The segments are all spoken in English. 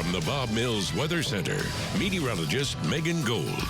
From the Bob Mills Weather Center, meteorologist Megan Gold.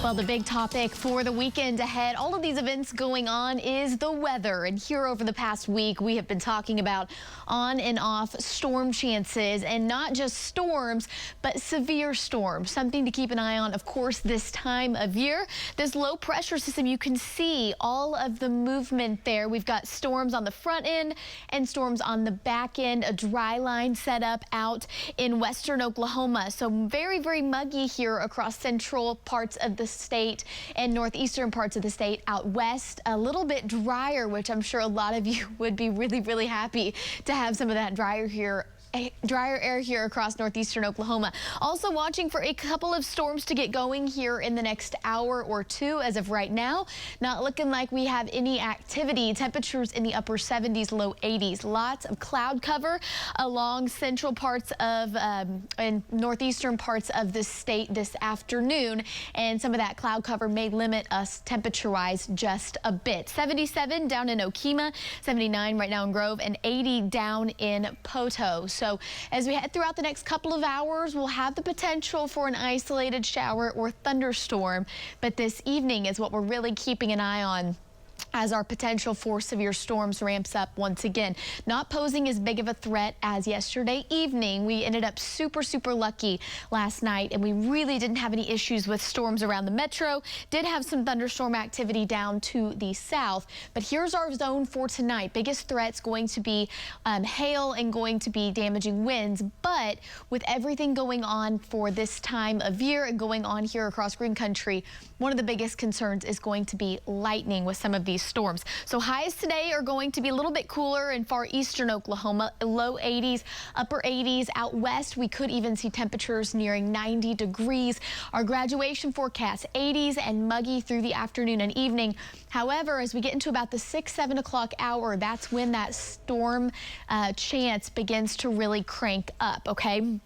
Well, the big topic for the weekend ahead, all of these events going on, is the weather. And here over the past week, we have been talking about on and off storm chances, and not just storms, but severe storms. Something to keep an eye on, of course, this time of year. This low pressure system, you can see all of the movement there. We've got storms on the front end and storms on the back end, a dry line set up out in western Oklahoma. So very, very muggy here across central parts of the state and northeastern parts of the state. Out west, a little bit drier, which I'm sure a lot of you would be really happy to have some of that drier air here across northeastern Oklahoma. Also watching for a couple of storms to get going here in the next hour or two. As of right now, not looking like we have any activity. Temperatures in the upper 70s, low 80s. Lots of cloud cover along central parts of and northeastern parts of the state this afternoon, and some of that cloud cover may limit us temperature-wise just a bit. 77 down in Okemah, 79 right now in Grove, and 80 down in Poto. So as we head throughout the next couple of hours, we'll have the potential for an isolated shower or thunderstorm. But this evening is what we're really keeping an eye on as our potential for severe storms ramps up once again. Not posing as big of a threat as yesterday evening. We ended up super lucky last night, and we really didn't have any issues with storms around the metro. Did have some thunderstorm activity down to the south, but here's our zone for tonight. Biggest threat's going to be hail and going to be damaging winds, but with everything going on for this time of year and going on here across Green Country, one of the biggest concerns is going to be lightning with some of these storms. So highs today are going to be a little bit cooler in far eastern Oklahoma, low 80s, upper 80s. Out west, we could even see temperatures nearing 90 degrees. Our graduation forecast, 80s and muggy through the afternoon and evening. However, as we get into about the 6-7 o'clock hour, that's when that storm chance begins to really crank up, okay?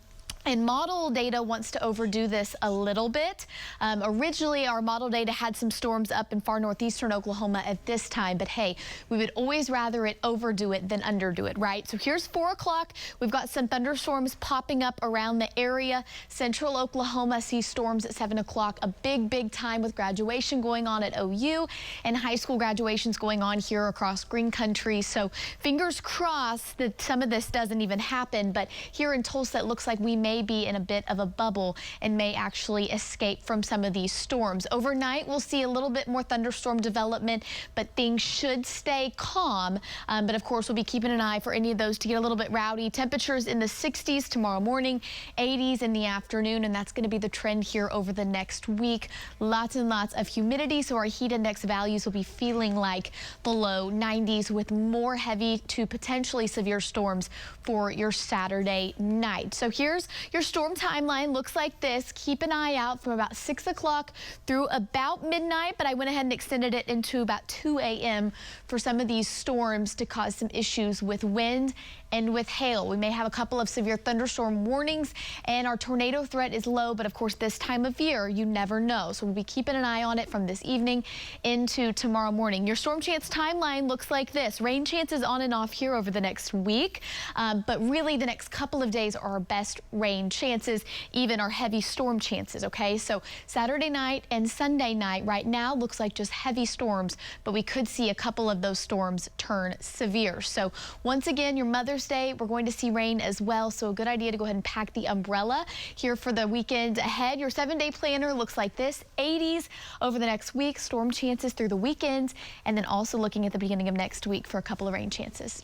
And model data wants to overdo this a little bit. Originally, our model data had some storms up in far northeastern Oklahoma at this time, but hey, we would always rather it overdo it than underdo it, right? So here's 4 o'clock. We've got some thunderstorms popping up around the area. Central Oklahoma sees storms at 7 o'clock. A big time with graduation going on at OU and high school graduations going on here across Green Country. So fingers crossed that some of this doesn't even happen, but here in Tulsa, it looks like we may be in a bit of a bubble and may actually escape from some of these storms. Overnight, we'll see a little bit more thunderstorm development, but things should stay calm. But of course, we'll be keeping an eye for any of those to get a little bit rowdy. Temperatures in the 60s tomorrow morning, 80s in the afternoon, and that's going to be the trend here over the next week. Lots and lots of humidity, so our heat index values will be feeling like the low 90s with more heavy to potentially severe storms for your Saturday night. So here's your storm timeline. Looks like this. Keep an eye out from about 6 o'clock through about midnight, but I went ahead and extended it into about 2 a.m. for some of these storms to cause some issues with wind and with hail. We may have a couple of severe thunderstorm warnings, and our tornado threat is low, but of course this time of year you never know, so we'll be keeping an eye on it from this evening into tomorrow morning. Your storm chance timeline looks like this. Rain chances on and off here over the next week, but really the next couple of days are our best rain chances, even our heavy storm chances, okay? So Saturday night and Sunday night right now looks like just heavy storms, but we could see a couple of those storms turn severe. So once again, your Mother's Day, we're going to see rain as well, so a good idea to go ahead and pack the umbrella here for the weekend ahead. Your 7-day planner looks like this. 80s over the next week, storm chances through the weekends, and then also looking at the beginning of next week for a couple of rain chances.